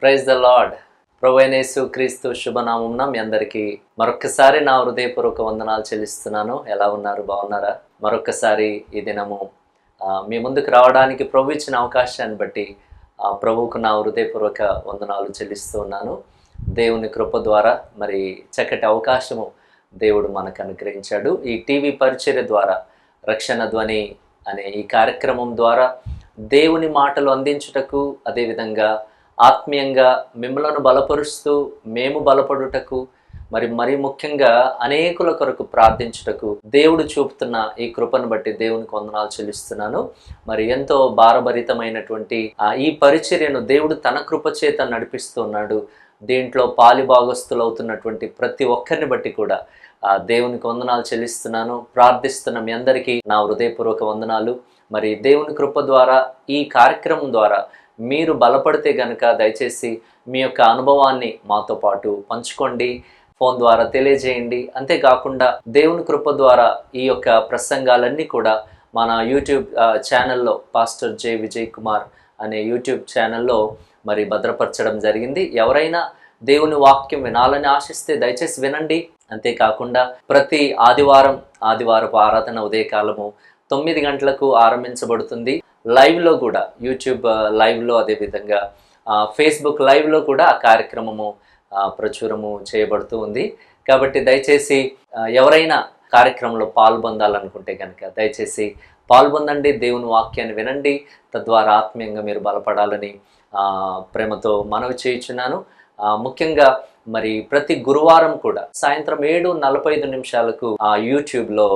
Praise the lord. ప్రభు అయిన యేసు క్రీస్తు శుభనామమున మీ అందరికీ మరొక్కసారి నా హృదయపూర్వక వందనాలు చెల్లిస్తున్నాను. ఎలా ఉన్నారు? బాగున్నారా? మరొక్కసారి ఈ దినము మీ ముందుకు రావడానికి ప్రభు ఇచ్చిన అవకాశాన్ని బట్టి ప్రభువుకు నా హృదయపూర్వక వందనాలు చెల్లిస్తూ ఉన్నాను. దేవుని కృప ద్వారా మరి చక్కటి అవకాశము దేవుడు మనకు అనుగ్రహించాడు. ఈ టీవీ పరిచర్య ద్వారా రక్షణ ధ్వని అనే ఈ కార్యక్రమం ద్వారా దేవుని మాటలు అందించుటకు, అదేవిధంగా ఆత్మీయంగా మిమ్మలను బలపరుస్తూ మేము బలపడుటకు, మరి ముఖ్యంగా అనేకుల కొరకు ప్రార్థించుటకు దేవుడు చూపుతున్న ఈ కృపను బట్టి దేవునికి వందనాలు చెల్లిస్తున్నాను. మరి ఎంతో భారభరితమైనటువంటి ఈ పరిచర్యను దేవుడు తన కృప చేత నడిపిస్తున్నాడు. దీంట్లో పాలిభాగస్తులు అవుతున్నటువంటి ప్రతి ఒక్కరిని బట్టి కూడా దేవునికి వందనాలు చెల్లిస్తున్నాను. ప్రార్థిస్తున్న మీ అందరికీ నా హృదయపూర్వక వందనాలు. మరి దేవుని కృప ద్వారా ఈ కార్యక్రమం ద్వారా మీరు బలపడితే గనుక దయచేసి మీ యొక్క అనుభవాన్ని మాతో పాటు పంచుకోండి, ఫోన్ ద్వారా తెలియజేయండి. అంతేకాకుండా దేవుని కృప ద్వారా ఈ యొక్క ప్రసంగాలన్నీ కూడా మన యూట్యూబ్ ఛానల్లో పాస్టర్ జె విజయ్ కుమార్ అనే యూట్యూబ్ ఛానల్లో మరి భద్రపరచడం జరిగింది. ఎవరైనా దేవుని వాక్యం వినాలని ఆశిస్తే దయచేసి వినండి. అంతేకాకుండా ప్రతి ఆదివారపు ఆరాధన ఉదయకాలము 9 గంటలకు ఆరంభించబడుతుంది. లైవ్లో కూడా యూట్యూబ్ లైవ్లో, అదేవిధంగా ఫేస్బుక్ లైవ్లో కూడా ఆ కార్యక్రమము ప్రచురము చేయబడుతూ ఉంది. కాబట్టి దయచేసి ఎవరైనా కార్యక్రమంలో పాల్పొందాలనుకుంటే కనుక దయచేసి పాల్పొందండి, దేవుని వాక్యాన్ని వినండి. తద్వారా ఆత్మీయంగా మీరు బలపడాలని ప్రేమతో మనవి చేయుచున్నాను. ముఖ్యంగా మరి ప్రతి గురువారం కూడా సాయంత్రం 7:45 యూట్యూబ్లో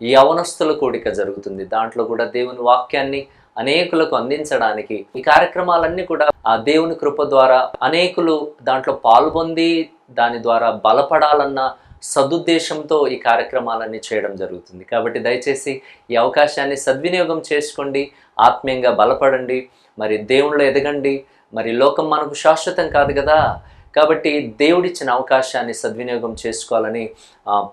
యవనస్తుల కూడిక జరుగుతుంది. దాంట్లో కూడా దేవుని వాక్యాన్ని అనేకులకు అందించడానికి ఈ కార్యక్రమాలన్నీ కూడా ఆ దేవుని కృప ద్వారా అనేకులు దాంట్లో పాల్పొంది దాని ద్వారా బలపడాలన్న సదుద్దేశంతో ఈ కార్యక్రమాలన్నీ చేయడం జరుగుతుంది. కాబట్టి దయచేసి ఈ అవకాశాన్ని సద్వినియోగం చేసుకోండి, ఆత్మీయంగా బలపడండి, మరి దేవుళ్ళు ఎదగండి. మరి లోకం మనకు శాశ్వతం కాదు కదా, కాబట్టి దేవుడిచ్చిన అవకాశాన్ని సద్వినియోగం చేసుకోవాలని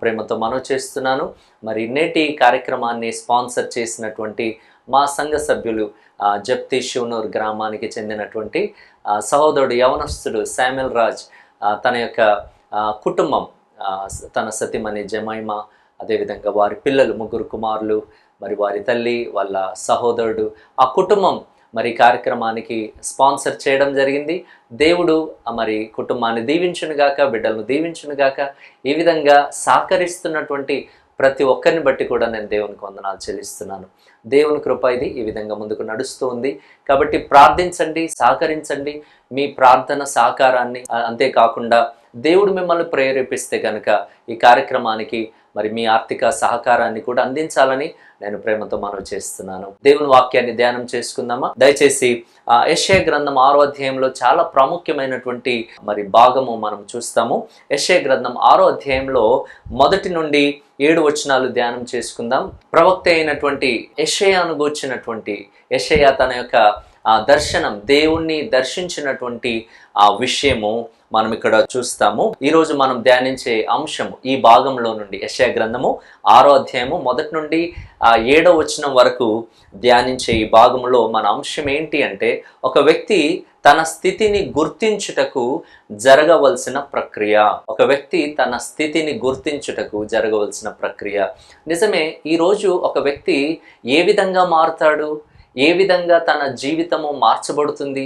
ప్రేమతో మనవి చేస్తున్నాను. మరి నేటి కార్యక్రమాన్ని స్పాన్సర్ చేసినటువంటి మా సంఘ సభ్యులు జప్తి షూనూర్ గ్రామానికి చెందినటువంటి సహోదరుడు యవనస్తుడు శామ్యుల్ రాజ్, తన యొక్క కుటుంబం, తన సతీమణి జమైమా, అదేవిధంగా వారి పిల్లలు 3 కుమారులు, మరి వారి తల్లి, వాళ్ళ సహోదరుడు, ఆ కుటుంబం మరి కార్యక్రమానికి స్పాన్సర్ చేయడం జరిగింది. దేవుడు మరి కుటుంబాన్ని దీవించునుగాక, బిడ్డలను దీవించునుగాక. ఈ విధంగా సహకరిస్తున్నటువంటి ప్రతి ఒక్కరిని బట్టి కూడా నేను దేవునికి వందనాలు చెల్లిస్తున్నాను. దేవుని కృప ఇది ఈ విధంగా ముందుకు నడుస్తూ ఉంది. కాబట్టి ప్రార్థించండి, సహకరించండి. మీ ప్రార్థన సహకారాన్ని, అంతేకాకుండా దేవుడు మిమ్మల్ని ప్రేరేపిస్తే కనుక ఈ కార్యక్రమానికి మరి మీ ఆర్థిక సహకారాన్ని కూడా అందించాలని నేను ప్రేమతో మనవి చేస్తున్నాను. దేవుని వాక్యాన్ని ధ్యానం చేసుకుందామా? దయచేసి యెషయా గ్రంథం 6వ అధ్యాయంలో చాలా ప్రాముఖ్యమైనటువంటి మరి భాగము మనం చూస్తాము. యెషయా గ్రంథం 6వ అధ్యాయంలో 1 నుండి 7 వచనాలు ధ్యానం చేసుకుందాం. ప్రవక్త అయినటువంటి యెషయాను గూర్చినటువంటి యెషయా తన యొక్క దర్శనం, దేవుణ్ణి దర్శించినటువంటి ఆ విషయము మనం ఇక్కడ చూస్తాము. ఈరోజు మనం ధ్యానించే అంశము ఈ భాగంలో నుండి యెషయా గ్రంథము 6వ అధ్యాయము 1 నుండి 7వ వచనం వరకు ధ్యానించే ఈ భాగంలో మన అంశం ఏంటి అంటే, ఒక వ్యక్తి తన స్థితిని గుర్తించుటకు జరగవలసిన ప్రక్రియ. ఒక వ్యక్తి తన స్థితిని గుర్తించుటకు జరగవలసిన ప్రక్రియ. నిజమే, ఈరోజు ఒక వ్యక్తి ఏ విధంగా మారుతాడు, ఏ విధంగా తన జీవితము మార్చబడుతుంది,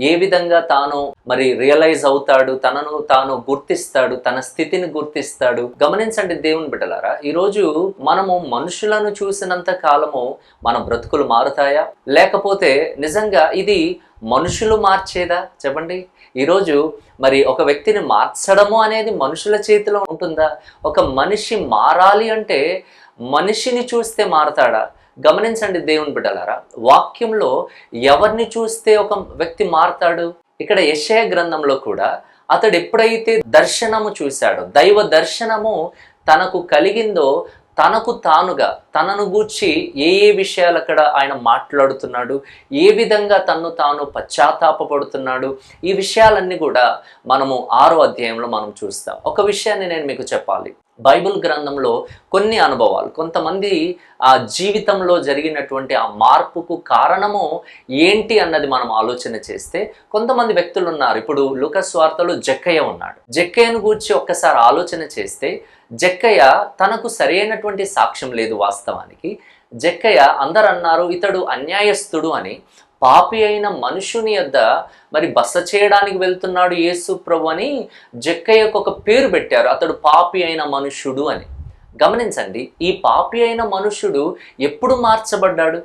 ఏ విధంగా తాను మరి రియలైజ్ అవుతాడు, తనను తాను గుర్తిస్తాడు, తన స్థితిని గుర్తిస్తాడు. గమనించండి దేవుని బిడ్డలారా, ఈరోజు మనము మనుషులను చూసినంత కాలము మన బ్రతుకులు మారుతాయా? లేకపోతే నిజంగా ఇది మనుషులు మార్చేదా? చెప్పండి. ఈరోజు మరి ఒక వ్యక్తిని మార్చడము అనేది మనుషుల చేతిలో ఉంటుందా? ఒక మనిషి మారాలి అంటే మనిషిని చూస్తే మారతాడా? గమనించండి దేవుని బిడ్డలారా, వాక్యంలో ఎవరిని చూస్తే ఒక వ్యక్తి మారతాడు? ఇక్కడ యెషయా గ్రంథంలో కూడా అతడు ఎప్పుడైతే దర్శనము చూశాడో, దైవ దర్శనము తనకు కలిగిందో, తనకు తానుగా తనను గూర్చి ఏ విషయాలు అక్కడ ఆయన మాట్లాడుతున్నాడు, ఏ విధంగా తన్ను తాను పశ్చాత్తాపపడుతున్నాడు, ఈ విషయాలన్నీ కూడా మనము 6వ అధ్యాయంలో మనం చూస్తాం. ఒక విషయాన్ని నేను మీకు చెప్పాలి. బైబిల్ గ్రంథంలో కొన్ని అనుభవాలు, కొంతమంది ఆ జీవితంలో జరిగినటువంటి ఆ మార్పుకు కారణము ఏంటి అన్నది మనం ఆలోచన చేస్తే కొంతమంది వ్యక్తులు ఉన్నారు. ఇప్పుడు లూకాసు వార్తలో జక్కయ్య ఉన్నాడు. జక్కయ్యను గూర్చి ఒక్కసారి ఆలోచన చేస్తే జక్కయ్య తనకు సరైనటువంటి సాక్ష్యం లేదు. వాస్తవానికి జక్కయ్య అందరు అన్నారు ఇతడు అన్యాయస్తుడు అని. పాపి అయిన మనుషుని యొద్ద మరి బస చేయడానికి వెళ్తున్నాడు యేసు ప్రభు అని జక్కయ్యకు ఒక పేరు పెట్టారు. అతడు పాపి అయిన మనుష్యుడు అని. గమనించండి, ఈ పాపి అయిన మనుష్యుడు ఎప్పుడు మార్చబడ్డాడు?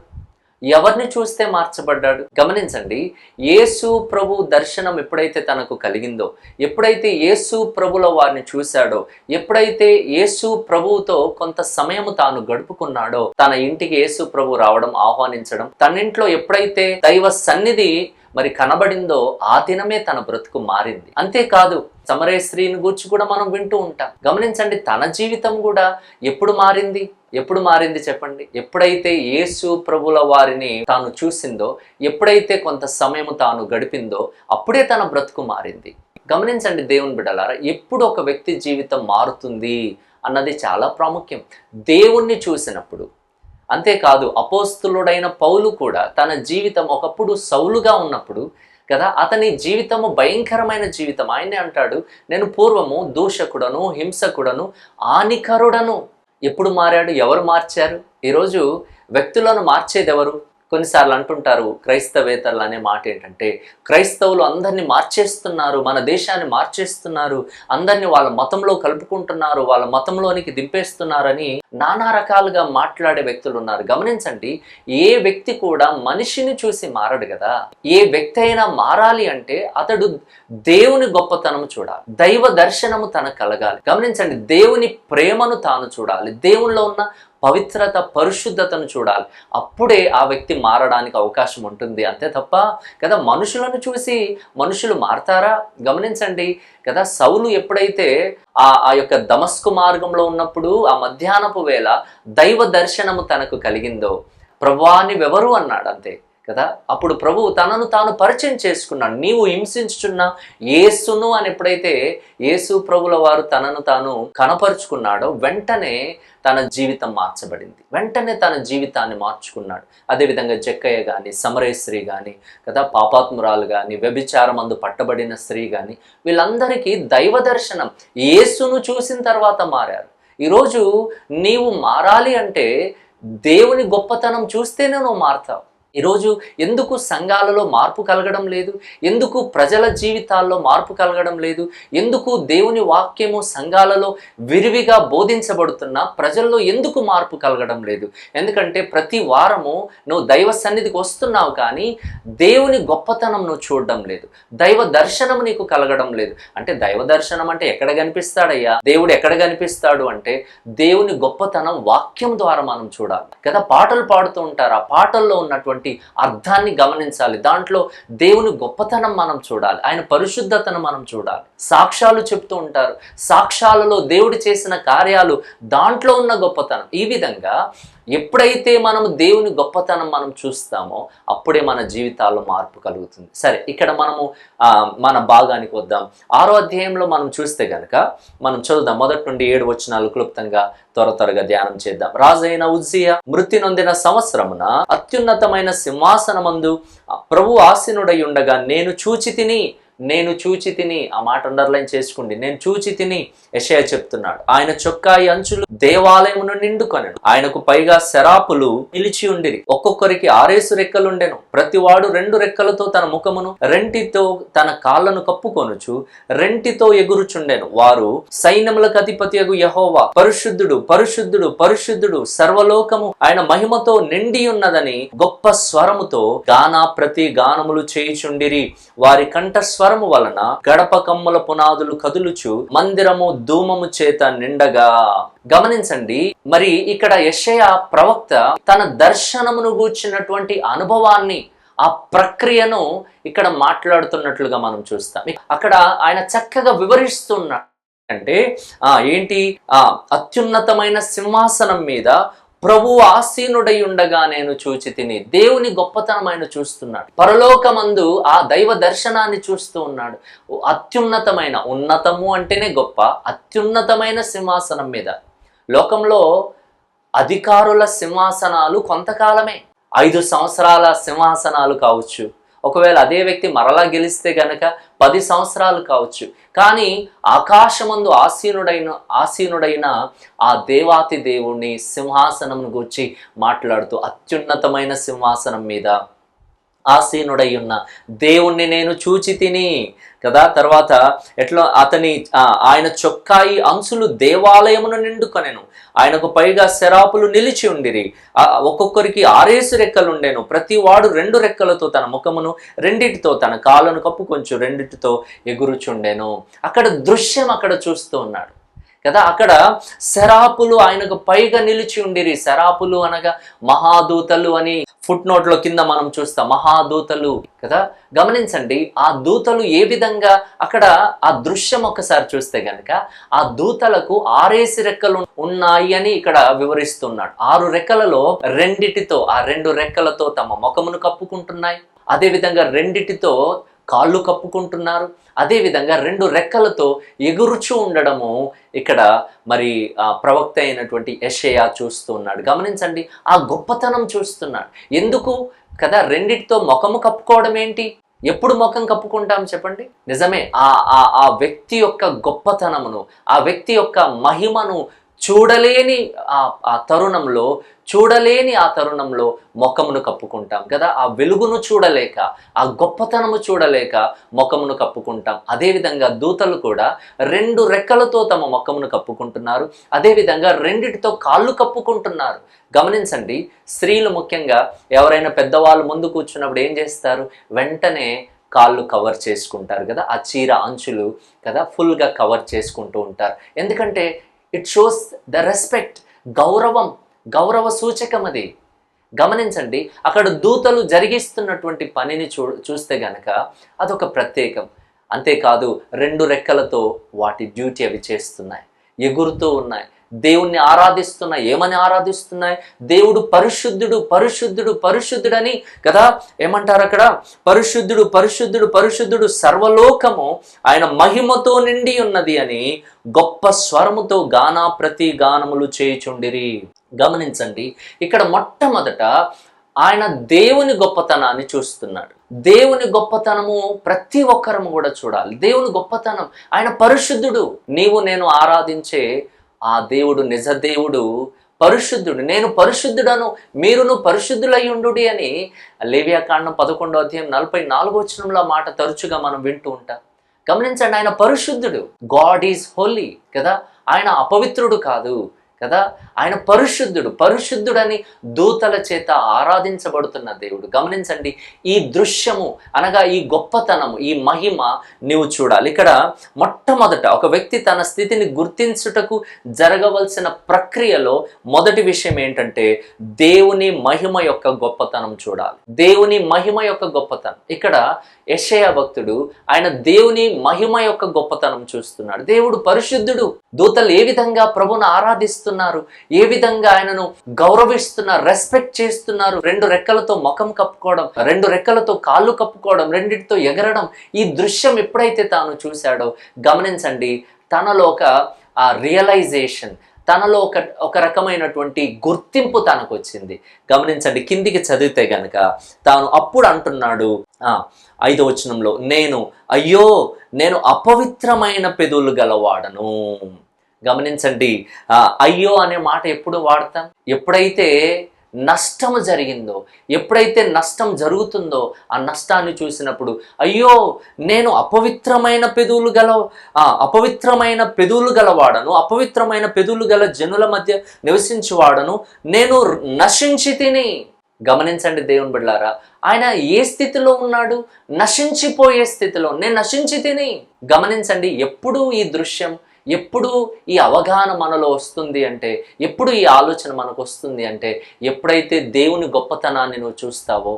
ఎవరిని చూస్తే మార్చబడ్డాడు? గమనించండి, యేసు ప్రభు దర్శనం ఎప్పుడైతే తనకు కలిగిందో, ఎప్పుడైతే యేసు ప్రభుల వారిని చూశాడో, ఎప్పుడైతే యేసు ప్రభువుతో కొంత సమయము తాను గడుపుకున్నాడో, తన ఇంటికి యేసు ప్రభు రావడం, ఆహ్వానించడం, తన ఇంట్లో ఎప్పుడైతే దైవ సన్నిధి మరి కనబడిందో ఆ దినమే తన బ్రతుకు మారింది. అంతేకాదు సమరయ స్త్రీని గూర్చి కూడా మనం వింటూ ఉంటాం. గమనించండి, తన జీవితం కూడా ఎప్పుడు మారింది? ఎప్పుడు మారింది చెప్పండి? ఎప్పుడైతే యేసు ప్రభుల వారిని తాను చూసిందో, ఎప్పుడైతే కొంత సమయం తాను గడిపిందో అప్పుడే తన బ్రతుకు మారింది. గమనించండి దేవుని బిడ్డలారా, ఎప్పుడు ఒక వ్యక్తి జీవితం మారుతుంది అన్నది చాలా ప్రాముఖ్యం. దేవుణ్ణి చూసినప్పుడు. అంతేకాదు అపోస్తులుడైన పౌలు కూడా తన జీవితం ఒకప్పుడు సౌలుగా ఉన్నప్పుడు కదా, అతని జీవితము భయంకరమైన జీవితం. ఆయనే అంటాడు, నేను పూర్వము దూషకుడను, హింసకుడను, హానికరుడను. ఎప్పుడు మారాడు? ఎవరు మార్చారు? ఈరోజు వ్యక్తులను మార్చేది ఎవరు? కొన్నిసార్లు అంటుంటారు క్రైస్తవేతరులు అనే మాట ఏంటంటే, క్రైస్తవులు అందరినీ మార్చేస్తున్నారు, మన దేశాన్ని మార్చేస్తున్నారు, అందరినీ వాళ్ళ మతంలో కలుపుకుంటున్నారు, వాళ్ళ మతంలోనికి దింపేస్తున్నారని నానా రకాలుగా మాట్లాడే వ్యక్తులు ఉన్నారు. గమనించండి, ఏ వ్యక్తి కూడా మనిషిని చూసి మారడు కదా. ఏ వ్యక్తి అయినా మారాలి అంటే అతడు దేవుని గొప్పతనం చూడాలి, దైవ దర్శనము తనకు కలగాలి. గమనించండి, దేవుని ప్రేమను తాను చూడాలి, దేవునిలో ఉన్న పవిత్రత, పరిశుద్ధతను చూడాలి. అప్పుడే ఆ వ్యక్తి మారడానికి అవకాశం ఉంటుంది. అంతే తప్ప కదా మనుషులను చూసి మనుషులు మారతారా? గమనించండి కదా, సౌలు ఎప్పుడైతే ఆ యొక్క దమస్కు మార్గంలో ఉన్నప్పుడు ఆ మధ్యాహ్నపు వేళ దైవ దర్శనము తనకు కలిగిందో, ప్రభువా నీవెవరు అన్నాడు. అంతే కదా, అప్పుడు ప్రభువు తనను తాను పరిచయం చేసుకున్నాడు. నీవు హింసించుచున్న యేసును అని ఎప్పుడైతే యేసు ప్రభుల వారు తనను తాను కనపరుచుకున్నాడో వెంటనే తన జీవితం మార్చబడింది. వెంటనే తన జీవితాన్ని మార్చుకున్నాడు. అదేవిధంగా జక్కయ్య కానీ, సమరయ స్త్రీ కానీ కదా, పాపాత్మురాలు కానీ, వ్యభిచారమందు పట్టబడిన స్త్రీ కానీ, వీళ్ళందరికీ దైవ దర్శనం యేసును చూసిన తర్వాత మారారు. ఈరోజు నీవు మారాలి అంటే దేవుని గొప్పతనం చూస్తేనే నువ్వు మారుతావు. ఈరోజు ఎందుకు సంఘాలలో మార్పు కలగడం లేదు? ఎందుకు ప్రజల జీవితాల్లో మార్పు కలగడం లేదు? ఎందుకు దేవుని వాక్యము సంఘాలలో విరివిగా బోధించబడుతున్నా ప్రజల్లో ఎందుకు మార్పు కలగడం లేదు? ఎందుకంటే ప్రతి వారము నువ్వు దైవ సన్నిధికి వస్తున్నావు, కానీ దేవుని గొప్పతనం నువ్వు చూడడం లేదు, దైవ దర్శనం నీకు కలగడం లేదు. అంటే దైవ దర్శనం అంటే ఎక్కడ కనిపిస్తాడయ్యా? దేవుడు ఎక్కడ కనిపిస్తాడు అంటే దేవుని గొప్పతనం వాక్యం ద్వారా మనం చూడాలి కదా. పాటలు పాడుతూ ఉంటారు, ఆ పాటల్లో ఉన్నటువంటి అర్థాన్ని గమనించాలి, దాంట్లో దేవుని గొప్పతనం మనం చూడాలి, ఆయన పరిశుద్ధతను మనం చూడాలి. సాక్ష్యాలు చెప్తూ ఉంటారు, సాక్ష్యాలలో దేవుడు చేసిన కార్యాలు, దాంట్లో ఉన్న గొప్పతనం. ఈ విధంగా ఎప్పుడైతే మనము దేవుని గొప్పతనం మనం చూస్తామో అప్పుడే మన జీవితాల్లో మార్పు కలుగుతుంది. సరే, ఇక్కడ మనము మన భాగానికి వద్దాం. 6వ అధ్యాయంలో మనం చూస్తే గనక మనం చదువుదాం. 1 నుండి 7 వచనాలు క్లుప్తంగా త్వరగా ధ్యానం చేద్దాం. రాజైన ఉజ్జియా మృతి నొందిన సంవత్సరమున అత్యున్నతమైన సింహాసనమందు ప్రభు ఆసీనుడై ఉండగా నేను చూచి తిని, ఆ మాట అండర్లైన్ చేసుకోండి, నేను చూచి తిని యెషయా చెప్తున్నాడు. ఆయన చొక్కాయి అంచులు దేవాలయమును నిండుకొనెను, ఆయనకు పైగా శరాపులు నిలిచి ఉండిరి, ఒక్కొక్కరికి 6 రెక్కలుండెను, ప్రతివాడు 2 రెక్కలతో తన ముఖమును, రెంటితో తన కాళ్లను కప్పుకొనుచు రెంటితో ఎగురుచుండెను. వారు సైన్యములకు అధిపతియగు యెహోవా పరిశుద్ధుడు, పరిశుద్ధుడు, పరిశుద్ధుడు, సర్వలోకము ఆయన మహిమతో నిండి ఉన్నదని గొప్ప స్వరముతో ప్రతి గానములు చేయుచుండిరి. వారి కంఠస్వరము వలన గడప కమ్ముల పునాదులు కదులుచు మందిరము ధూమము చేత నిండగా. గమనించండి, మరి ఇక్కడ యెషయా ప్రవక్త తన దర్శనమును గూర్చినటువంటి అనుభవాన్ని, ఆ ప్రక్రియను ఇక్కడ మాట్లాడుతున్నట్లుగా మనం చూస్తాం. అక్కడ ఆయన చక్కగా వివరిస్తున్నాడు. అంటే ఏంటి? అత్యున్నతమైన సింహాసనం మీద ప్రభువు ఆసీనుడై ఉండగా నేను చూచి తిని. దేవుని గొప్పతనం ఆయన చూస్తున్నాడు. పరలోకమందు ఆ దైవ దర్శనాన్ని చూస్తూ ఉన్నాడు. అత్యున్నతమైన, ఉన్నతము అంటేనే గొప్ప, అత్యున్నతమైన సింహాసనం మీద. లోకంలో అధికారుల సింహాసనాలు కొంతకాలమే, 5 సంవత్సరాల సింహాసనాలు కావచ్చు. ఒకవేళ అదే వ్యక్తి మరలా గెలిస్తే గనక 10 సంవత్సరాలు కావచ్చు. కానీ ఆకాశమందు ఆసీనుడైన ఆ దేవాతి దేవుణ్ణి సింహాసనం గూర్చి మాట్లాడుతూ, అత్యున్నతమైన సింహాసనం మీద ఆసీనుడై ఉన్న దేవుణ్ణి నేను చూచి తిని కదా. తర్వాత ఎట్లా ఆయన చొక్కాయి అంచులు దేవాలయమును నిండుకొనెను, ఆయనకు పైగా శరాపులు నిలిచి ఉండిరి, ఒక్కొక్కరికి 6 రెక్కలు ఉండెను, ప్రతి వాడు 2 రెక్కలతో తన ముఖమును రెండిటితో తన కాళ్ళను కప్పుకొంచు రెండిటితో ఎగురుచుండెను. అక్కడ దృశ్యం అక్కడ చూస్తూ ఉన్నాడు కదా. అక్కడ శరాపులు ఆయనకు పైగా నిలిచి ఉండిరి. శరాపులు అనగా మహాదూతలు అని ఫుట్ నోట్లో కింద మనం చూస్తాం, మహాదూతలు కదా. గమనించండి, ఆ దూతలు ఏ విధంగా అక్కడ ఆ దృశ్యం ఒకసారి చూస్తే గనక ఆ దూతలకు 6 రెక్కలు ఉన్నాయి అని ఇక్కడ వివరిస్తున్నాడు. 6 రెక్కలలో రెండిటితో, ఆ 2 రెక్కలతో తమ ముఖమును కప్పుకుంటున్నాయి, అదేవిధంగా రెండిటితో కాళ్ళు కప్పుకుంటున్నారు, అదేవిధంగా 2 రెక్కలతో ఎగురుచూ ఉండడము ఇక్కడ మరి ప్రవక్త అయినటువంటి యెషయా చూస్తూ ఉన్నాడు. గమనించండి, ఆ గొప్పతనం చూస్తున్నాడు. ఎందుకు కదా రెండిటితో ముఖము కప్పుకోవడం ఏంటి? ఎప్పుడు ముఖం కప్పుకుంటాం చెప్పండి? నిజమే, ఆ వ్యక్తి యొక్క గొప్పతనమును, ఆ వ్యక్తి యొక్క మహిమను చూడలేని ఆ తరుణంలో ముఖమును కప్పుకుంటాం కదా. ఆ వెలుగును చూడలేక, ఆ గొప్పతనము చూడలేక ముఖమును కప్పుకుంటాం. అదేవిధంగా దూతలు కూడా 2 రెక్కలతో తమ ముఖమును కప్పుకుంటున్నారు, అదేవిధంగా రెండిటితో కాళ్ళు కప్పుకుంటున్నారు. గమనించండి, స్త్రీలు ముఖ్యంగా ఎవరైనా పెద్దవాళ్ళు ముందు కూర్చున్నప్పుడు ఏం చేస్తారు? వెంటనే కాళ్ళు కవర్ చేసుకుంటారు కదా, ఆ చీర అంచులు కదా ఫుల్గా కవర్ చేసుకుంటూ ఉంటారు. ఎందుకంటే ఇట్ షోస్ ద రెస్పెక్ట్, గౌరవ సూచకం అది. గమనించండి, అక్కడ దూతలు జరిగిస్తున్నటువంటి పనిని చూస్తే గనక అదొక ప్రత్యేకం. అంతేకాదు 2 రెక్కలతో వాటి డ్యూటీ అవి చేస్తున్నాయి, ఎగురుతూ ఉన్నాయి, దేవుణ్ణి ఆరాధిస్తున్నాయి. ఏమని ఆరాధిస్తున్నాయి? దేవుడు పరిశుద్ధుడు పరిశుద్ధుడు పరిశుద్ధుడని కదా ఏమంటారు అక్కడ? పరిశుద్ధుడు పరిశుద్ధుడు పరిశుద్ధుడు, సర్వలోకము ఆయన మహిమతో నిండి ఉన్నది అని గొప్ప స్వరముతో ప్రతి గానములు చేయుచుండిరి. గమనించండి, ఇక్కడ మొట్టమొదట ఆయన దేవుని గొప్పతనాన్ని చూస్తున్నాడు. దేవుని గొప్పతనము ప్రతి ఒక్కరము కూడా చూడాలి. దేవుని గొప్పతనం, ఆయన పరిశుద్ధుడు. నీవు నేను ఆరాధించే ఆ దేవుడు నిజ దేవుడు పరిశుద్ధుడు. నేను పరిశుద్ధుడను, మీరును పరిశుద్ధులై ఉండుడి అని లేవియాకాండం 11వ అధ్యాయం 44వ వచనంలో మాట తరచుగా మనం వింటూ ఉంటాం. గమనించండి, ఆయన పరిశుద్ధుడు. గాడ్ ఈజ్ హోలీ కదా, ఆయన అపవిత్రుడు కాదు కదా, ఆయన పరిశుద్ధుడని దూతల చేత ఆరాధించబడుతున్న దేవుడు. గమనించండి, ఈ దృశ్యము అనగా ఈ గొప్పతనము, ఈ మహిమ నీవు చూడాలి. ఇక్కడ మొట్టమొదట ఒక వ్యక్తి తన స్థితిని గుర్తించుటకు జరగవలసిన ప్రక్రియలో మొదటి విషయం ఏంటంటే దేవుని మహిమ యొక్క గొప్పతనం చూడాలి. దేవుని మహిమ యొక్క గొప్పతనం. ఇక్కడ యెషయా భక్తుడు ఆయన దేవుని మహిమ యొక్క గొప్పతనం చూస్తున్నాడు. దేవుడు పరిశుద్ధుడు. దూతలు ఏ విధంగా ప్రభును ఆరాధిస్తున్నారు, ఏ విధంగా ఆయనను గౌరవిస్తున్నారు, రెస్పెక్ట్ చేస్తున్నారు. 2 రెక్కలతో ముఖం కప్పుకోవడం, 2 రెక్కలతో కాళ్ళు కప్పుకోవడం, రెండిటితో ఎగరడం. ఈ దృశ్యం ఎప్పుడైతే తాను చూశాడో గమనించండి, తనలో ఒక రియలైజేషన్, తనలో ఒక రకమైనటువంటి గుర్తింపు తనకు వచ్చింది. గమనించండి, కిందికి చదివితే గనక తాను అప్పుడు అంటున్నాడు 5వ వచనంలో, నేను అపవిత్రమైన పెదవులు గలవాడను. గమనించండి, అయ్యో అనే మాట ఎప్పుడు వాడతాం? ఎప్పుడైతే నష్టము జరిగిందో, ఎప్పుడైతే నష్టం జరుగుతుందో ఆ నష్టాన్ని చూసినప్పుడు అయ్యో నేను అపవిత్రమైన పెదవులు గలవాడను, అపవిత్రమైన పెదవులు గల జనుల మధ్య నివసించువాడను, నేను నశించి తిని. గమనించండి దేవుని బిడ్డలారా, ఆయన ఏ స్థితిలో ఉన్నాడు? నశించిపోయే స్థితిలో. నేను నశించి తిని. గమనించండి, ఎప్పుడు ఈ దృశ్యం, ఎప్పుడు ఈ అవగాహన మనలో వస్తుంది అంటే, ఎప్పుడు ఈ ఆలోచన మనకు వస్తుంది అంటే, ఎప్పుడైతే దేవుని గొప్పతనాన్ని నువ్వు చూస్తావో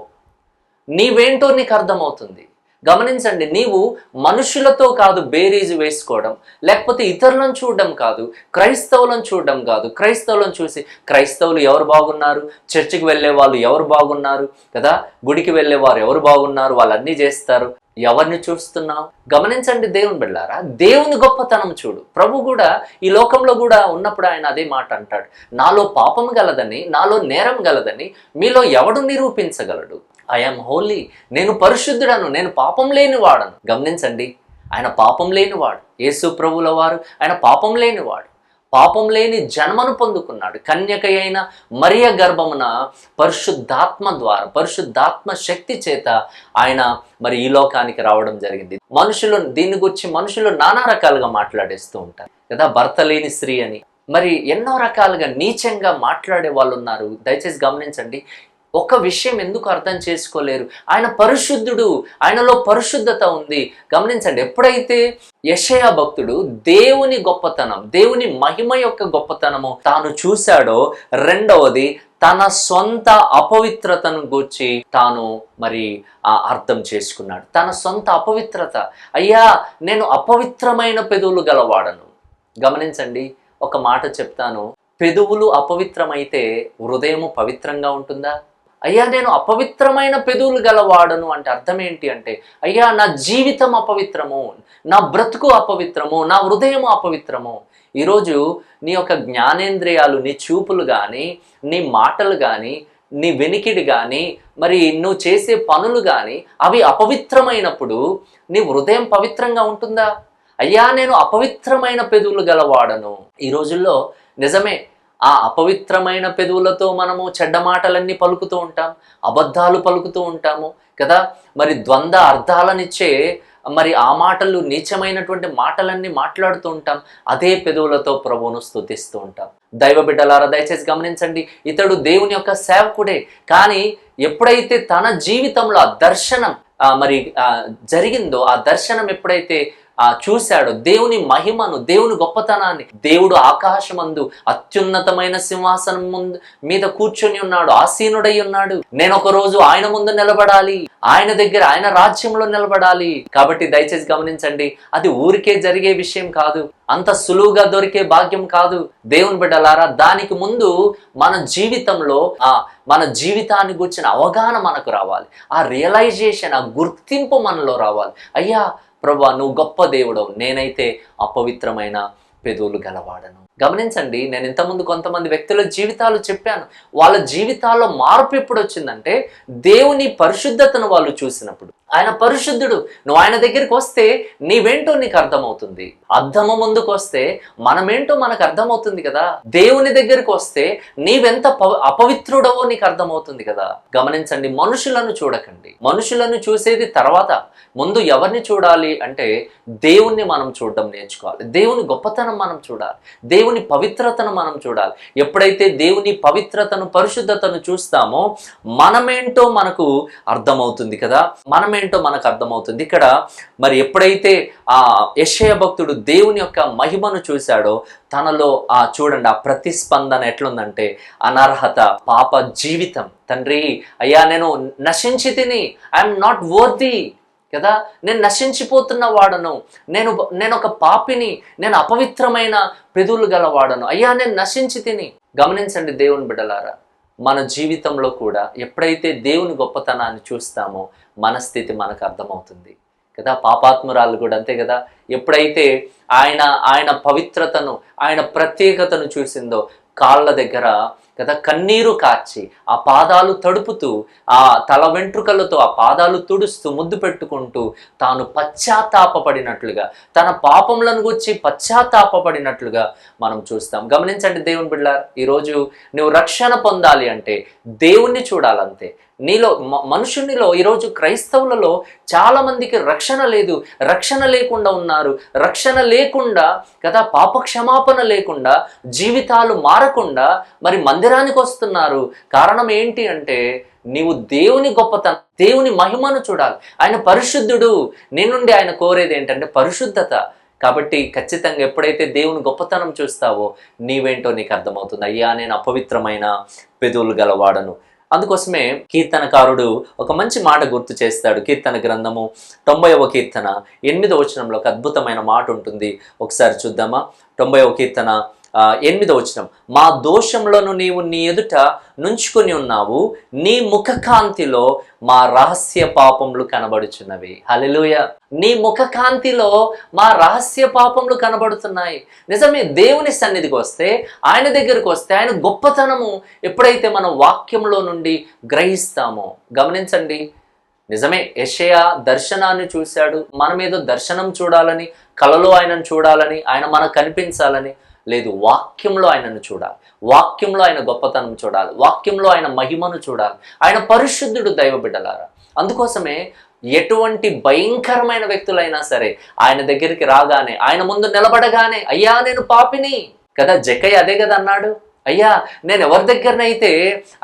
నీవేంటో నీకు అర్థమవుతుంది. గమనించండి, నీవు మనుషులతో కాదు బేరీజు వేసుకోవడం, లేకపోతే ఇతరులను చూడడం కాదు, క్రైస్తవులను చూడడం కాదు. క్రైస్తవులను చూసి క్రైస్తవులు ఎవరు బాగున్నారు, చర్చికి వెళ్ళే వాళ్ళు ఎవరు బాగున్నారు కదా, గుడికి వెళ్ళేవారు ఎవరు బాగున్నారు, వాళ్ళన్నీ చేస్తారు. ఎవరిని చూస్తున్నావు? గమనించండి దేవుని బిడ్డలారా, దేవుని గొప్పతనం చూడు. ప్రభు కూడా ఈ లోకంలో కూడా ఉన్నప్పుడు ఆయన అదే మాట అంటాడు, నాలో పాపం గలదని, నాలో నేరం గలదని మీలో ఎవడు నిరూపించగలడు? ఐఎమ్ హోలీ, నేను పరిశుద్ధుడను, నేను పాపం లేనివాడను. గమనించండి, ఆయన పాపం లేనివాడు. యేసు ప్రభుల వారు ఆయన పాపం లేనివాడు, పాపం లేని జన్మను పొందుకున్నాడు. కన్యక అయిన మరియ గర్భమున పరిశుద్ధాత్మ ద్వారా, పరిశుద్ధాత్మ శక్తి చేత ఆయన మరి ఈ లోకానికి రావడం జరిగింది. దీన్ని గురించి మనుషులు నానా రకాలుగా మాట్లాడేస్తూ ఉంటారు కదా, భర్త లేని స్త్రీ అని, మరి ఎన్నో రకాలుగా నీచంగా మాట్లాడే వాళ్ళు ఉన్నారు. దయచేసి గమనించండి, ఒక విషయం ఎందుకు అర్థం చేసుకోలేరు? ఆయన పరిశుద్ధుడు, ఆయనలో పరిశుద్ధత ఉంది. గమనించండి, ఎప్పుడైతే యెషయా భక్తుడు దేవుని గొప్పతనం, దేవుని మహిమ యొక్క గొప్పతనము తాను చూశాడో, రెండవది తన సొంత అపవిత్రతను గూర్చి తాను మరి అర్థం చేసుకున్నాడు. తన సొంత అపవిత్రత, అయ్యా నేను అపవిత్రమైన పెదవులు గలవాడను. గమనించండి, ఒక మాట చెప్తాను, పెదవులు అపవిత్రమైతే హృదయము పవిత్రంగా ఉంటుందా? అయ్యా నేను అపవిత్రమైన పెదవులు గలవాడను అంటే అర్థం ఏంటి అంటే, అయ్యా నా జీవితం అపవిత్రము, నా బ్రతుకు అపవిత్రము, నా హృదయము అపవిత్రము. ఈరోజు నీ యొక్క జ్ఞానేంద్రియాలు, నీ చూపులు కానీ, నీ మాటలు కానీ, నీ వెనికిడి కానీ, మరి నువ్వు చేసే పనులు కానీ అవి అపవిత్రమైనప్పుడు నీ హృదయం పవిత్రంగా ఉంటుందా? అయ్యా నేను అపవిత్రమైన పెదవులు గలవాడను. ఈ రోజుల్లో నిజమే, ఆ అపవిత్రమైన పెదవులతో మనము చెడ్డ మాటలన్నీ పలుకుతూ ఉంటాం, అబద్ధాలు పలుకుతూ ఉంటాము కదా, మరి ద్వంద్వ అర్థాలనిచ్చే మరి ఆ మాటలు, నీచమైనటువంటి మాటలన్నీ మాట్లాడుతూ ఉంటాం. అదే పెదవులతో ప్రభువును స్తుతిస్తూ ఉంటాం. దైవ బిడ్డలారా దయచేసి గమనించండి, ఇతడు దేవుని యొక్క సేవకుడే, కానీ ఎప్పుడైతే తన జీవితంలో ఆ దర్శనం జరిగిందో, ఆ దర్శనం ఎప్పుడైతే చూశాడు, దేవుని మహిమను, దేవుని గొప్పతనాన్ని, దేవుడు ఆకాశమందు అత్యున్నతమైన సింహాసనం మీద కూర్చొని ఉన్నాడు, ఆసీనుడై ఉన్నాడు. నేను ఒక రోజు ఆయన ముందు నిలబడాలి, ఆయన దగ్గర, ఆయన రాజ్యంలో నిలబడాలి. కాబట్టి దయచేసి గమనించండి, అది ఊరికే జరిగే విషయం కాదు, అంత సులువుగా దొరికే భాగ్యం కాదు. దేవుని బిడ్డలారా, దానికి ముందు మన జీవితంలో మన జీవితాన్ని గురించిన అవగాహన మనకు రావాలి, ఆ రియలైజేషన్, ఆ గుర్తింపు మనలో రావాలి. అయ్యా ప్రభువా నువ్వు గొప్ప దేవుడవు, నేనైతే అపవిత్రమైన పెదవులు గలవాడను. గమనించండి, నేను ఇంతకుముందు కొంతమంది వ్యక్తుల జీవితాలు చెప్పాను. వాళ్ళ జీవితాల్లో మార్పు ఎప్పుడు వచ్చిందంటే, దేవుని పరిశుద్ధతను వాళ్ళు చూసినప్పుడు. ఆయన పరిశుద్ధుడు, నువ్వు ఆయన దగ్గరికి వస్తే నీవేంటో నీకు అర్థమవుతుంది. అద్దము ముందుకు వస్తే మనమేంటో మనకు అర్థమవుతుంది కదా. దేవుని దగ్గరికి వస్తే నీవెంత అపవిత్రుడవో నీకు అర్థమవుతుంది కదా. గమనించండి, మనుషులను చూడకండి. మనుషులను చూసేది తర్వాత, ముందు ఎవరిని చూడాలి అంటే దేవుణ్ణి మనం చూడడం నేర్చుకోవాలి. దేవుని గొప్పతనం మనం చూడాలి, దేవుని పవిత్రతను మనం చూడాలి. ఎప్పుడైతే దేవుని పవిత్రతను, పరిశుద్ధతను చూస్తామో మనమేంటో మనకు అర్థమవుతుంది కదా, మనమేంటో మనకు అర్థమవుతుంది. ఇక్కడ మరి ఎప్పుడైతే యెషయా భక్తుడు దేవుని యొక్క మహిమను చూశాడో, తనలో చూడండి ఆ ప్రతిస్పందన ఎట్లుందంటే, అనర్హత, పాప జీవితం. తండ్రి అయ్యా నేను నశించి తిని, ఐఎమ్ నాట్ వర్తీ కదా, నేను నశించిపోతున్న వాడను, నేను ఒక పాపిని, నేను అపవిత్రమైన పెదవులు గలవాడను, అయ్యా నేను నశించి తిని. గమనించండి దేవుని బిడ్డలారా, మన జీవితంలో కూడా ఎప్పుడైతే దేవుని గొప్పతనాన్ని చూస్తామో మన స్థితి మనకు అర్థమవుతుంది కదా. పాపాత్మురాలు కూడా అంతే కదా, ఎప్పుడైతే ఆయన పవిత్రతను, ఆయన ప్రత్యేకతను చూసిందో కాళ్ళ దగ్గర కదా కన్నీరు కార్చి ఆ పాదాలు తడుపుతూ, ఆ తల వెంట్రుకలతో ఆ పాదాలు తుడుస్తూ, ముద్దు పెట్టుకుంటూ తాను పశ్చాత్తాపడినట్లుగా, తన పాపములను గురించి పశ్చాత్తాపడినట్లుగా మనం చూస్తాం. గమనించండి దేవుని బిడ్డలారా, ఈరోజు నువ్వు రక్షణ పొందాలి అంటే దేవుణ్ణి చూడాలంతే. నీలో మనుషునిలో, ఈరోజు క్రైస్తవులలో చాలా మందికి రక్షణ లేదు, రక్షణ లేకుండా ఉన్నారు. రక్షణ లేకుండా కదా, పాప క్షమాపణ లేకుండా, జీవితాలు మారకుండా మరి మందిరానికి వస్తున్నారు. కారణం ఏంటి అంటే, నీవు దేవుని గొప్పతనం, దేవుని మహిమను చూడాలి. ఆయన పరిశుద్ధుడు, నీ నుండి ఆయన కోరేది ఏంటంటే పరిశుద్ధత. కాబట్టి ఖచ్చితంగా ఎప్పుడైతే దేవుని గొప్పతనం చూస్తావో నీవేంటో నీకు అర్థమవుతుంది. అయ్యా నేను అపవిత్రమైన పెదవులు గలవాడను, అందుకోసమే కీర్తనకారుడు ఒక మంచి మాట గుర్తు చేస్తాడు. కీర్తన గ్రంథము 90వ కీర్తన 8వ వచనంలో ఒక అద్భుతమైన మాట ఉంటుంది. ఒకసారి చూద్దామా? 90వ కీర్తన 8వ వచనం, మా దోషములను నీవు నీ ఎదుట నుంచుకొని ఉన్నావు, నీ ముఖకాంతిలో మా రహస్య పాపములు కనబడుచున్నవి. హల్లెలూయా. నీ ముఖకాంతిలో మా రహస్య పాపములు కనబడుతున్నాయి. నిజమే, దేవుని సన్నిధికి వస్తే, ఆయన దగ్గరికి వస్తే, ఆయన గొప్పతనము ఎప్పుడైతే మనం వాక్యంలో నుండి గ్రహిస్తామో, గమనించండి, నిజమే, యెషయా దర్శనాన్ని చూశాడు. మనం ఏదో దర్శనం చూడాలని, కలలో ఆయనను చూడాలని, ఆయన మనకు కనిపించాలని లేదు. వాక్యంలో ఆయనను చూడాలి, వాక్యంలో ఆయన గొప్పతనం చూడాలి, వాక్యంలో ఆయన మహిమను చూడాలి. ఆయన పరిశుద్ధుడు, దైవ బిడ్డలారా. అందుకోసమే ఎటువంటి భయంకరమైన వ్యక్తులైనా సరే ఆయన దగ్గరికి రాగానే, ఆయన ముందు నిలబడగానే, అయ్యా నేను పాపిని కదా, జక్కయ్య అదే కదా అన్నాడు. అయ్యా నేను ఎవరి దగ్గరనైతే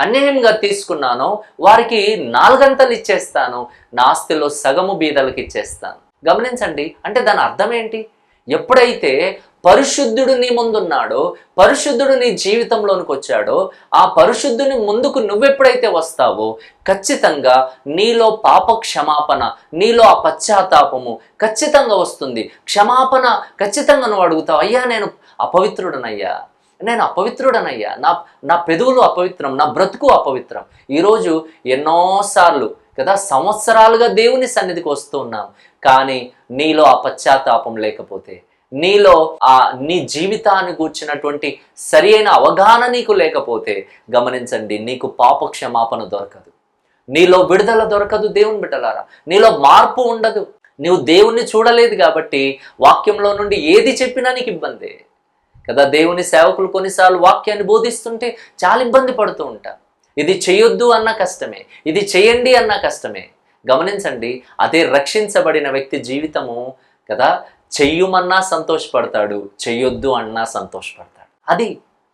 అన్యాయంగా తీసుకున్నానో వారికి 4 అంతలు ఇచ్చేస్తాను, నా ఆస్తిలో సగము బీదలకు ఇచ్చేస్తాను. గమనించండి, అంటే దాని అర్థం ఏంటి? ఎప్పుడైతే పరిశుద్ధుడు నీ ముందున్నాడో, పరిశుద్ధుడు నీ జీవితంలోనికి వచ్చాడో, ఆ పరిశుద్ధుని ముందుకు నువ్వెప్పుడైతే వస్తావో ఖచ్చితంగా నీలో పాప క్షమాపణ, నీలో ఆ పశ్చాత్తాపము ఖచ్చితంగా వస్తుంది. క్షమాపణ ఖచ్చితంగా నువ్వు అడుగుతావు. అయ్యా నేను అపవిత్రుడనయ్యా, నేను అపవిత్రుడనయ్యా, నా పెదవులు అపవిత్రం, నా బ్రతుకు అపవిత్రం. ఈరోజు ఎన్నోసార్లు కదా, సంవత్సరాలుగా దేవుని సన్నిధికి వస్తూ ఉన్నాం, కానీ నీలో ఆ పశ్చాత్తాపం లేకపోతే, నీలో నీ జీవితాన్ని గూర్చినటువంటి సరి అయిన అవగాహన నీకు లేకపోతే, గమనించండి, నీకు పాప క్షమాపణ దొరకదు, నీలో విడుదల దొరకదు. దేవుని బిడ్డలారా, నీలో మార్పు ఉండదు. నీవు దేవుణ్ణి చూడలేదు కాబట్టి వాక్యంలో నుండి ఏది చెప్పినా నీకు ఇబ్బందే కదా. దేవుని సేవకులు కొన్నిసార్లు వాక్యాన్ని బోధిస్తుంటే చాలా ఇబ్బంది పడుతూ ఉంటారు. ఇది చేయొద్దు అన్న కష్టమే, ఇది చేయండి అన్న కష్టమే. గమనించండి, అదే రక్షించబడిన వ్యక్తి జీవితము కదా, చెయ్యమన్నా సంతోషపడతాడు, చెయ్యొద్దు అన్నా సంతోషపడతాడు.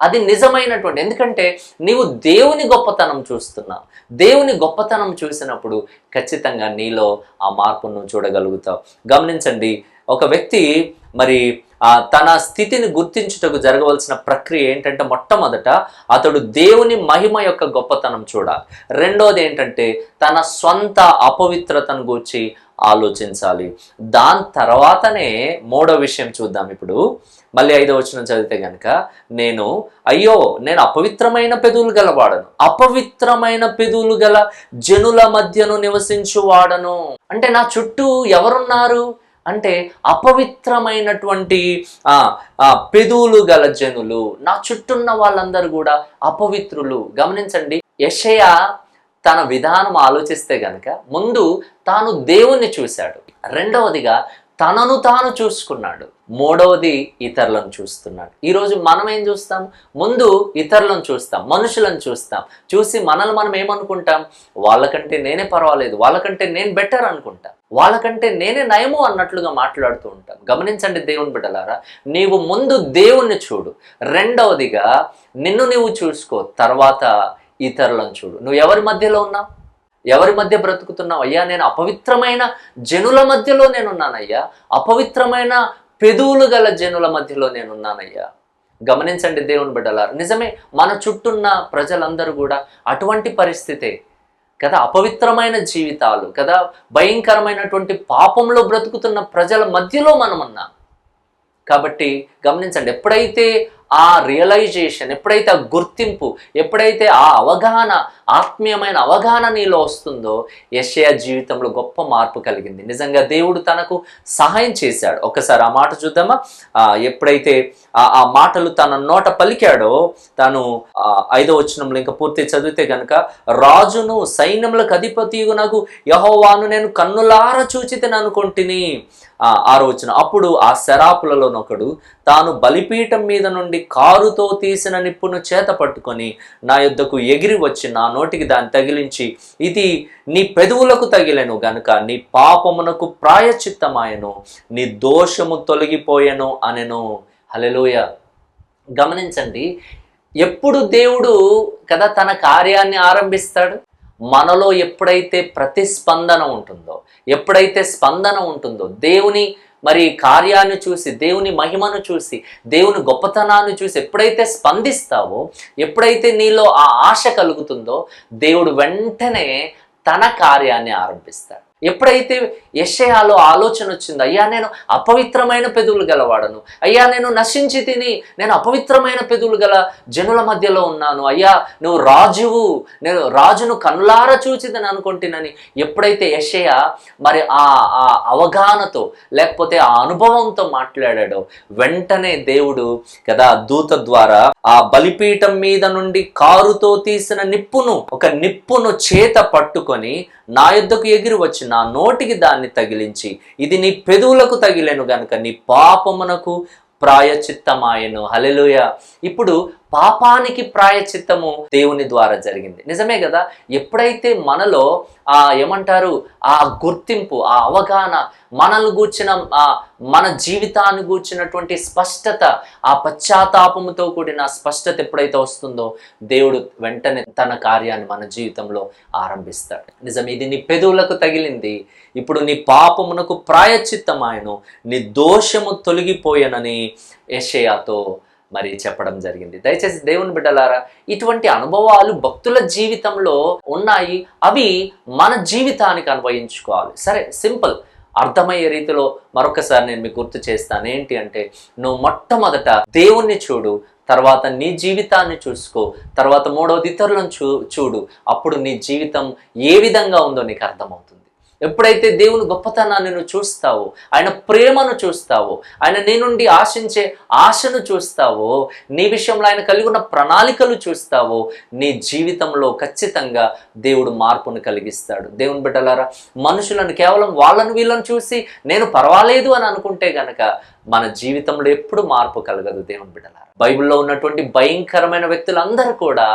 అది నిజమైనటువంటి, ఎందుకంటే నీవు దేవుని గొప్పతనం చూస్తున్నావు. దేవుని గొప్పతనం చూసినప్పుడు ఖచ్చితంగా నీలో ఆ మార్పును చూడగలుగుతావు. గమనించండి, ఒక వ్యక్తి మరి తన స్థితిని గుర్తించుటకు జరగవలసిన ప్రక్రియ ఏంటంటే, మొట్టమొదట అతడు దేవుని మహిమ యొక్క గొప్పతనం చూడాలి. రెండోది ఏంటంటే తన స్వంత అపవిత్రతను గూర్చి ఆలోచించాలి. దాని తర్వాతనే మూడో విషయం చూద్దాం. ఇప్పుడు మళ్ళీ 5వ వచనం చదివితే గనుక, నేను అపవిత్రమైన పెదవులు గలవాడను, అపవిత్రమైన పెదవులు గల జనుల మధ్యను నివసించువాడను. అంటే నా చుట్టూ ఎవరున్నారు అంటే అపవిత్రమైనటువంటి పెదవులు గల జనులు, నా చుట్టూన్న వాళ్ళందరూ కూడా అపవిత్రులు. గమనించండి, యెషయా తన విధానం ఆలోచిస్తే గనక ముందు తాను దేవుణ్ణి చూశాడు, రెండవదిగా తనను తాను చూసుకున్నాడు, మూడవది ఇతరులను చూస్తున్నాడు. ఈరోజు మనం ఏం చూస్తాం? ముందు ఇతరులను చూస్తాం, మనుషులను చూస్తాం. చూసి మనల్ని మనం ఏమనుకుంటాం? వాళ్ళకంటే నేనే పర్వాలేదు, వాళ్ళకంటే నేను బెటర్ అనుకుంటాం, వాళ్ళకంటే నేనే నయము అన్నట్లుగా మాట్లాడుతూ ఉంటాం. గమనించండి దేవుని బిడ్డలారా, నీవు ముందు దేవుణ్ణి చూడు, రెండవదిగా నిన్ను నీవు చూసుకో, తర్వాత ఇతరులను చూడు. నువ్వు ఎవరి మధ్యలో ఉన్నావు? ఎవరి మధ్య బ్రతుకుతున్నావు? అయ్యా నేను అపవిత్రమైన జనుల మధ్యలో నేనున్నానయ్యా, అపవిత్రమైన పెదవులు గల జనుల మధ్యలో నేనున్నానయ్యా. గమనించండి దేవుని బిడ్డలారా, నిజమే, మన చుట్టూన్న ప్రజలందరూ కూడా అటువంటి పరిస్థితే కదా, అపవిత్రమైన జీవితాలు కదా, భయంకరమైనటువంటి పాపంలో బ్రతుకుతున్న ప్రజల మధ్యలో మనం ఉన్నాం. కాబట్టి గమనించండి, ఎప్పుడైతే ఆ రియలైజేషన్, ఎప్పుడైతే ఆ గుర్తింపు, ఎప్పుడైతే ఆ అవగాహన, ఆత్మీయమైన అవగాహన నీలో వస్తుందో, యెషయా జీవితంలో గొప్ప మార్పు కలిగింది. నిజంగా దేవుడు తనకు సహాయం చేశాడు. ఒకసారి ఆ మాట చూద్దామా? ఎప్పుడైతే ఆ మాటలు తన నోట పలికాడో, తాను 5వ వచనంలో ఇంకా పూర్తి చదివితే గనుక, రాజును సైన్యములకు అధిపతియునగు యెహోవాను నేను కన్నులార చూచితిని అనుకొంటిని. 6వ వచనం, అప్పుడు ఆ శరాపులలోనొకడు తాను బలిపీఠం మీద నుండి కారుతో తీసిన నిప్పును చేత పట్టుకొని నా యొద్దకు ఎగిరి వచ్చి నా నోటికి దాన్ని తగిలించి, ఇది నీ పెదవులకు తగిలెను గనుక నీ పాపమునకు ప్రాయశ్చిత్తమాయెను, నీ దోషము తొలగిపోయెను అనెను. హల్లెలూయా. గమనించండి, ఎప్పుడు దేవుడు కదా తన కార్యాన్ని ఆరంభిస్తాడు? మనలో ఎప్పుడైతే ప్రతిస్పందన ఉంటుందో, ఎప్పుడైతే స్పందన ఉంటుందో, దేవుని మరి కార్యాన్ని చూసి, దేవుని మహిమను చూసి, దేవుని గొప్పతనాన్ని చూసి ఎప్పుడైతే స్పందిస్తావో, ఎప్పుడైతే నీలో ఆ ఆశ కలుగుతుందో, దేవుడు వెంటనే తన కార్యాన్ని ఆరంభిస్తాడు. ఎప్పుడైతే యెషయాలో ఆలోచన వచ్చిందో, అయ్యా నేను అపవిత్రమైన పెదవులు గలవాడను, అయ్యా నేను నశించి తిని నేను అపవిత్రమైన పెదవులు గల జనుల మధ్యలో ఉన్నాను, అయ్యా నువ్వు రాజువు, నేను రాజును కనులారా చూచిదని అనుకుంటున్నాని ఎప్పుడైతే యెషయా మరి ఆ అవగాహనతో లేకపోతే ఆ అనుభవంతో మాట్లాడాడో, వెంటనే దేవుడు కదా దూత ద్వారా ఆ బలిపీఠం మీద నుండి కారుతో తీసిన ఒక నిప్పును చేత పట్టుకొని నా యుద్ధకు ఎగిరి వచ్చి నా నోటికి దాన్ని తగిలించి, ఇది నీ పెదవులకు తగిలేను గనుక నీ పాపమునకు ప్రాయచిత్తమాయను. హల్లెలూయా. ఇప్పుడు పాపానికి ప్రాయచిత్తము దేవుని ద్వారా జరిగింది. నిజమే కదా. ఎప్పుడైతే మనలో ఏమంటారు ఆ గుర్తింపు, ఆ అవగాహన, మనల్ని గూర్చిన మన జీవితాన్ని గూర్చినటువంటి స్పష్టత, ఆ పశ్చాత్తాపముతో కూడిన స్పష్టత ఎప్పుడైతే వస్తుందో, దేవుడు వెంటనే తన కార్యాన్ని మన జీవితంలో ఆరంభిస్తాడు. నిజం, ఇది నీ పెదవులకు తగిలింది, ఇప్పుడు నీ పాపమునకు ప్రాయచిత్తమాయను, నీ దోషము తొలగిపోయనని యెషయాతో మరి చెప్పడం జరిగింది. దయచేసి దేవుని బిడ్డలారా, ఇటువంటి అనుభవాలు భక్తుల జీవితంలో ఉన్నాయి. అవి మన జీవితానికి అన్వయించుకోవాలి. సరే, సింపుల్ అర్థమయ్యే రీతిలో మరొకసారి నేను మీకు గుర్తు చేస్తాను. ఏంటి అంటే, నువ్వు మొట్టమొదట దేవుణ్ణి చూడు, తర్వాత నీ జీవితాన్ని చూసుకో, తర్వాత మూడవది ఇతరులను చూడు. అప్పుడు నీ జీవితం ఏ విధంగా ఉందో నీకు అర్థమవుతుంది. ఎప్పుడైతే దేవుని గొప్పతనాన్ని నువ్వు చూస్తావో, ఆయన ప్రేమను చూస్తావో, ఆయన నీ నుండి ఆశించే ఆశను చూస్తావో, నీ విషయంలో ఆయన కలిగి ఉన్న ప్రణాళికలు చూస్తావో, నీ జీవితంలో ఖచ్చితంగా దేవుడు మార్పును కలిగిస్తాడు. దేవుని బిడ్డలారా, మనుషులను కేవలం వాళ్ళను వీళ్ళని చూసి నేను పర్వాలేదు అని అనుకుంటే గనక మన జీవితంలో ఎప్పుడు మార్పు కలగదు. దేవుని బిడ్డలారా, బైబిల్లో ఉన్నటువంటి భయంకరమైన వ్యక్తులందరూ కూడా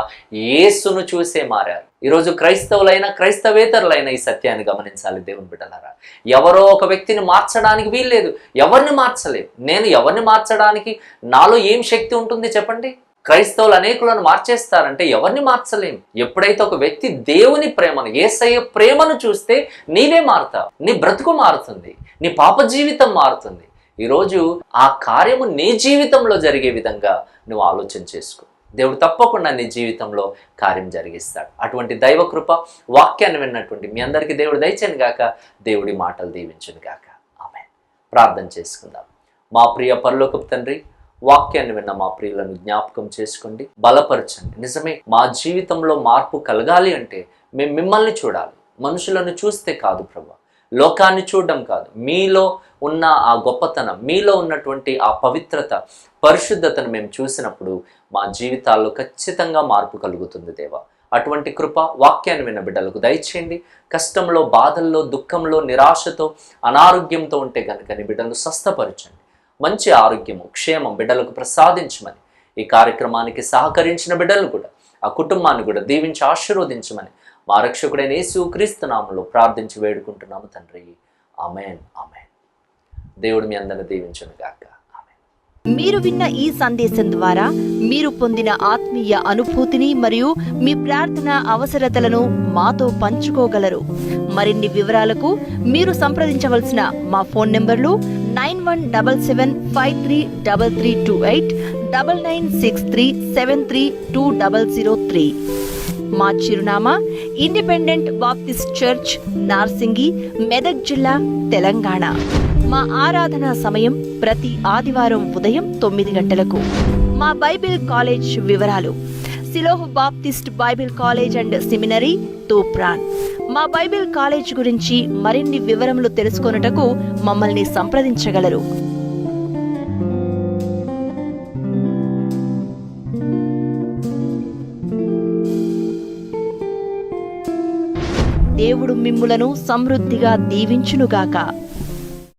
యేసును చూసే మారారు. ఈరోజు క్రైస్తవులైనా క్రైస్తవేతరులైనా ఈ సత్యాన్ని గమనించాలి. దేవుని బిడ్డలారా, ఎవరో ఒక వ్యక్తిని మార్చడానికి వీల్లేదు, ఎవరిని మార్చలేవు. నేను ఎవరిని మార్చడానికి నాలో ఏం శక్తి ఉంటుంది చెప్పండి? క్రైస్తవులు అనేకులను మార్చేస్తారంటే ఎవరిని మార్చలేం. ఎప్పుడైతే ఒక వ్యక్తి దేవుని ప్రేమను, యేసయ్య ప్రేమను చూస్తే నీవే మారుతావు, నీ బ్రతుకు మారుతుంది, నీ పాప జీవితం మారుతుంది. ఈరోజు ఆ కార్యము నీ జీవితంలో జరిగే విధంగా నువ్వు ఆలోచన చేసుకో. దేవుడు తప్పకుండా నీ జీవితంలో కార్యం జరిగిస్తాడు. అటువంటి దైవ కృప వాక్యాన్ని విన్నటువంటి మీ అందరికీ దేవుడు దయచేయను గాక, దేవుడి మాటలు దీవించును గాక. ఆమేన్. ప్రార్థన చేసుకుందాం. మా ప్రియ పరలోకపు తండ్రి, వాక్యాన్ని విన్న మా ప్రియులను జ్ఞాపకం చేసుకోండి, బలపరచండి. నిజమే, మా జీవితంలో మార్పు కలగాలి అంటే మేము మిమ్మల్ని చూడాలి. మనుషులను చూస్తే కాదు ప్రభు, లోకాన్ని చూడడం కాదు, మీలో ఉన్న ఆ గొప్పతనం, మీలో ఉన్నటువంటి ఆ పవిత్రత, పరిశుద్ధతను మేము చూసినప్పుడు మా జీవితాల్లో ఖచ్చితంగా మార్పు కలుగుతుంది దేవా. అటువంటి కృప వాక్యాన్ని విన్న బిడ్డలకు దయచేయండి. కష్టంలో, బాధల్లో, దుఃఖంలో, నిరాశతో, అనారోగ్యంతో ఉంటే కనుక నీ బిడ్డలను స్వస్థపరచండి. మంచి ఆరోగ్యము, క్షేమం బిడ్డలకు ప్రసాదించమని, ఈ కార్యక్రమానికి సహకరించిన బిడ్డలు కూడా, ఆ కుటుంబాన్ని కూడా దీవించి ఆశీర్వదించమని మా రక్షకుడైన యేసుక్రీస్తు నామములో ప్రార్థించి వేడుకుంటున్నాము తండ్రి. ఆమేన్, ఆమేన్. దేవుడు మీ అందరిని దీవించును గాక. మీరు విన్న ఈ సందేశం ద్వారా మీరు పొందిన ఆత్మీయ అనుభూతిని మరియు మీ ప్రార్థన అవసరతలను మాతో పంచుకోగలరు. మరిన్ని వివరాలకు మీరు సంప్రదించవలసిన మా ఫోన్ నంబర్లు 9177533328, 9963732003. మా చిరునామా independent Baptist church, Narsingi, Medak జిల్లా, తెలంగాణ. మా ఆరాధనా సమయం ప్రతి ఆదివారం ఉదయం 9 గంటలకు. మా బైబిల్ కాలేజ్ వివరాలు: సిలోహ్ Baptist Bible college and seminary, Toopran. మా బైబిల్ కాలేజ్ గురించి మరిన్ని వివరములు తెలుసుకొనుటకు మమ్మల్ని సంప్రదించగలరు. దేవుడు మిమ్ములను సమృద్ధిగా దీవించునుగాక.